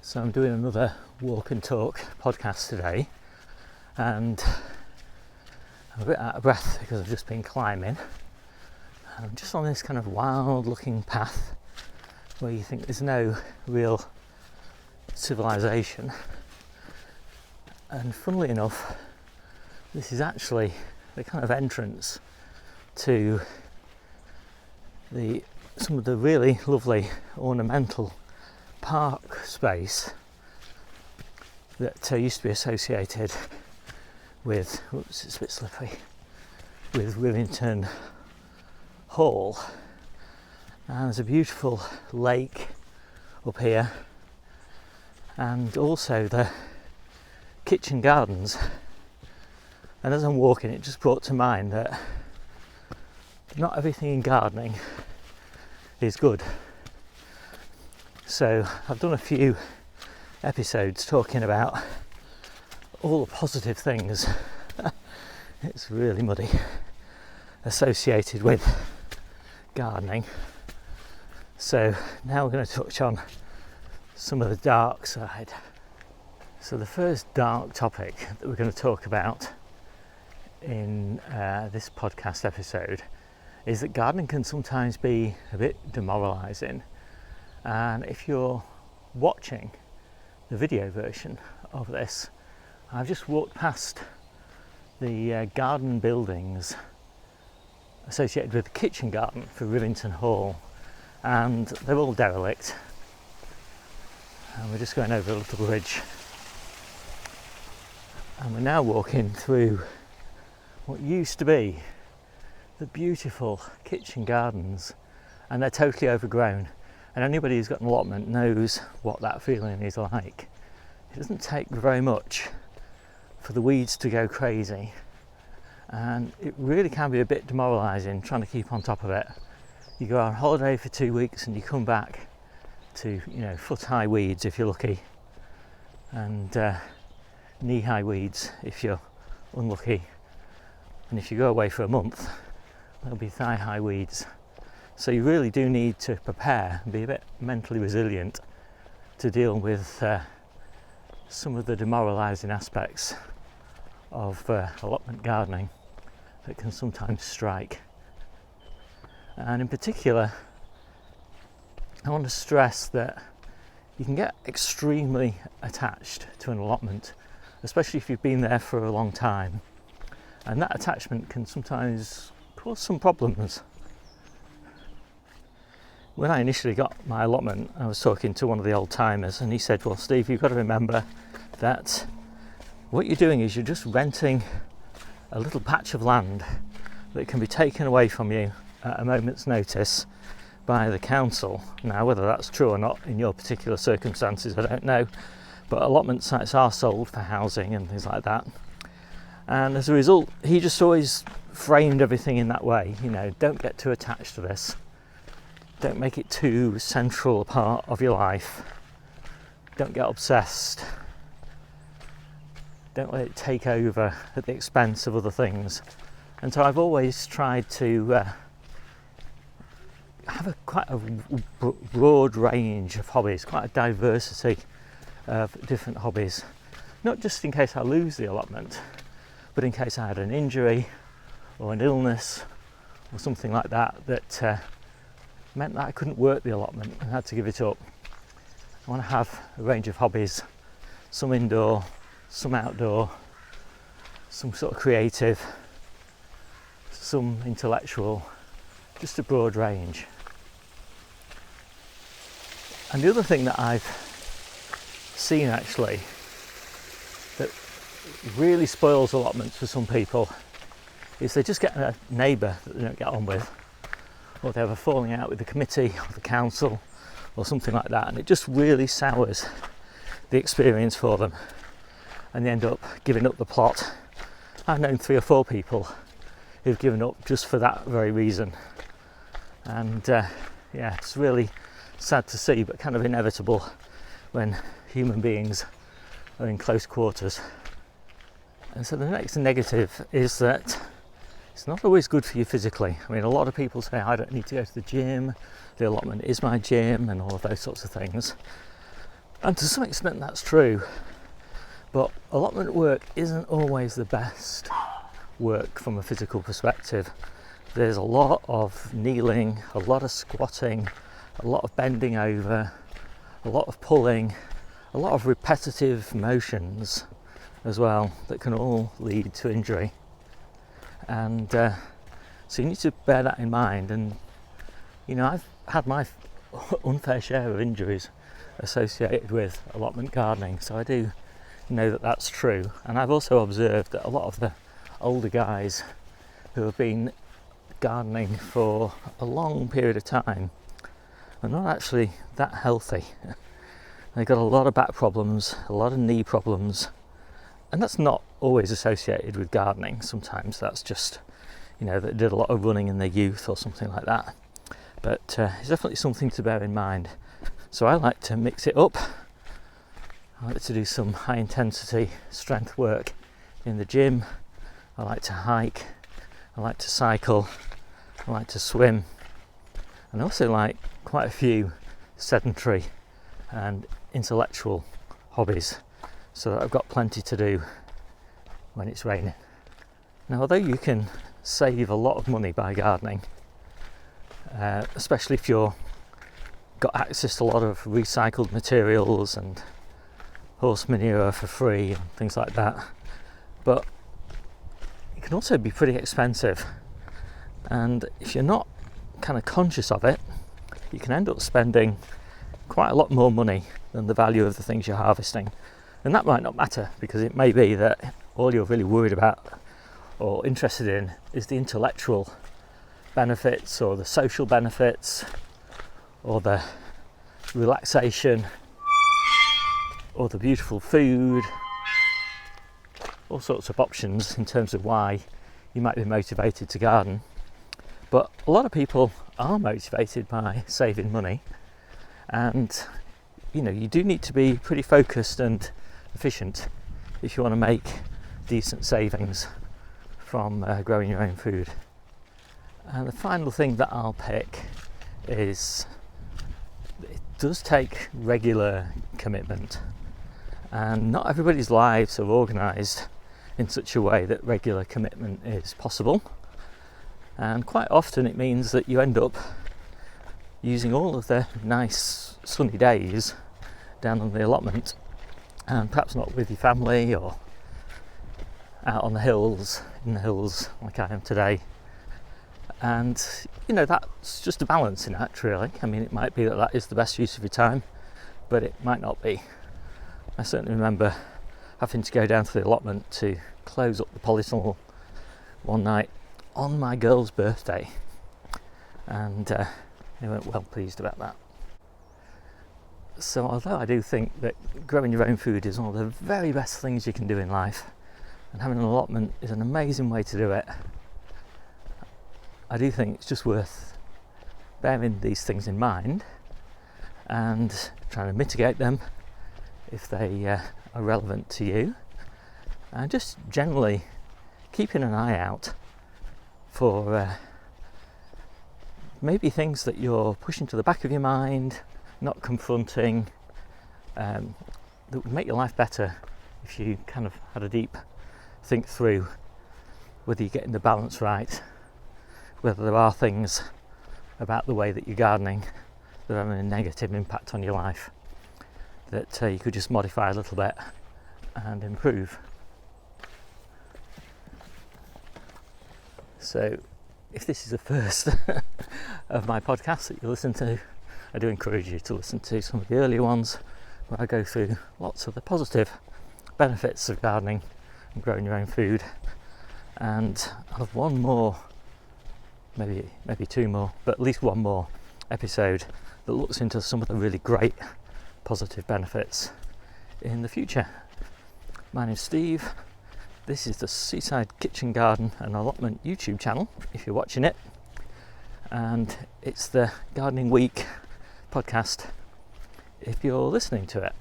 So I'm doing another walk and talk podcast today, and I'm a bit out of breath because I've just been climbing. I'm just on this kind of wild looking path where you think there's no real civilization, and funnily enough this is actually the kind of entrance to some of the really lovely ornamental park space that used to be associated with, it's a bit slippery, with Rivington Hall. And there's a beautiful lake up here, and also the kitchen gardens. And as I'm walking, it just brought to mind that not everything in gardening is good. So I've done a few episodes talking about all the positive things, it's really muddy, associated with gardening. So now we're going to touch on some of the dark side. So the first dark topic that we're going to talk about in this podcast episode is that gardening can sometimes be a bit demoralising. And if you're watching the video version of this, I've just walked past the garden buildings associated with the kitchen garden for Rivington Hall, and they're all derelict. And we're just going over a little bridge. And we're now walking through what used to be the beautiful kitchen gardens, and they're totally overgrown. And anybody who's got an allotment knows what that feeling is like. It doesn't take very much for the weeds to go crazy, and it really can be a bit demoralising trying to keep on top of it. You go on holiday for 2 weeks and you come back to, foot-high weeds if you're lucky, and knee-high weeds if you're unlucky. And if you go away for a month, there'll be thigh-high weeds. So you really do need to prepare and be a bit mentally resilient to deal with some of the demoralising aspects of allotment gardening that can sometimes strike. And in particular, I want to stress that you can get extremely attached to an allotment, especially if you've been there for a long time. And that attachment can sometimes cause some problems. When I initially got my allotment, I was talking to one of the old timers, and he said, well, Steve, you've got to remember that what you're doing is you're just renting a little patch of land that can be taken away from you at a moment's notice by the council. Now, whether that's true or not in your particular circumstances, I don't know, but allotment sites are sold for housing and things like that. And as a result, he just always framed everything in that way. Don't get too attached to this. Don't make it too central a part of your life. Don't get obsessed. Don't let it take over at the expense of other things. And so I've always tried to have quite a broad range of hobbies, quite a diversity of different hobbies. Not just in case I lose the allotment, but in case I had an injury or an illness or something like that meant that I couldn't work the allotment and had to give it up. I want to have a range of hobbies, some indoor, some outdoor, some sort of creative, some intellectual, just a broad range. And the other thing that I've seen actually that really spoils allotments for some people is they just get a neighbour that they don't get on with, or they have a falling out with the committee or the council or something like that, and it just really sours the experience for them, and they end up giving up the plot. I've known 3 or 4 people who've given up just for that very reason, and it's really sad to see, but kind of inevitable when human beings are in close quarters. And so the next negative is that it's not always good for you physically. I mean, a lot of people say, I don't need to go to the gym, the allotment is my gym, and all of those sorts of things. And to some extent that's true, but allotment work isn't always the best work from a physical perspective. There's a lot of kneeling, a lot of squatting, a lot of bending over, a lot of pulling, a lot of repetitive motions as well that can all lead to injury. And so you need to bear that in mind. And I've had my unfair share of injuries associated with allotment gardening, so I do know that that's true. And I've also observed that a lot of the older guys who have been gardening for a long period of time are not actually that healthy. They've got a lot of back problems, a lot of knee problems, and that's not always associated with gardening. Sometimes that's just, they did a lot of running in their youth or something like that. But it's definitely something to bear in mind. So I like to mix it up. I like to do some high intensity strength work in the gym. I like to hike. I like to cycle. I like to swim. And I also like quite a few sedentary and intellectual hobbies, so that I've got plenty to do when it's raining. Now, although you can save a lot of money by gardening, especially if you've got access to a lot of recycled materials and horse manure for free and things like that, but it can also be pretty expensive. And if you're not kind of conscious of it, you can end up spending quite a lot more money than the value of the things you're harvesting. And that might not matter, because it may be that all you're really worried about or interested in is the intellectual benefits or the social benefits or the relaxation or the beautiful food, all sorts of options in terms of why you might be motivated to garden. But a lot of people are motivated by saving money, and you do need to be pretty focused and efficient if you want to make decent savings from growing your own food. And the final thing that I'll pick is it does take regular commitment, and not everybody's lives are organised in such a way that regular commitment is possible. And quite often it means that you end up using all of the nice sunny days down on the allotment, and perhaps not with your family or out on the hills, in the hills like I am today. And that's just a balancing act, really. I mean, it might be that is the best use of your time, but it might not be. I certainly remember having to go down to the allotment to close up the polytunnel one night on my girl's birthday, and they weren't well pleased about that. So although I do think that growing your own food is one of the very best things you can do in life, and having an allotment is an amazing way to do it, I do think it's just worth bearing these things in mind and trying to mitigate them if they are relevant to you, and just generally keeping an eye out for maybe things that you're pushing to the back of your mind, not confronting, that would make your life better if you kind of had a deep think through whether you're getting the balance right, whether there are things about the way that you're gardening that are having a negative impact on your life that you could just modify a little bit and improve. So if this is the first of my podcasts that you listen to, I do encourage you to listen to some of the earlier ones where I go through lots of the positive benefits of gardening and growing your own food. And I'll have one more, maybe two more, but at least one more episode that looks into some of the really great positive benefits in the future. My name's Steve. This is the Seaside Kitchen Garden and Allotment YouTube channel, if you're watching it. And it's the Gardening Week podcast if you're listening to it.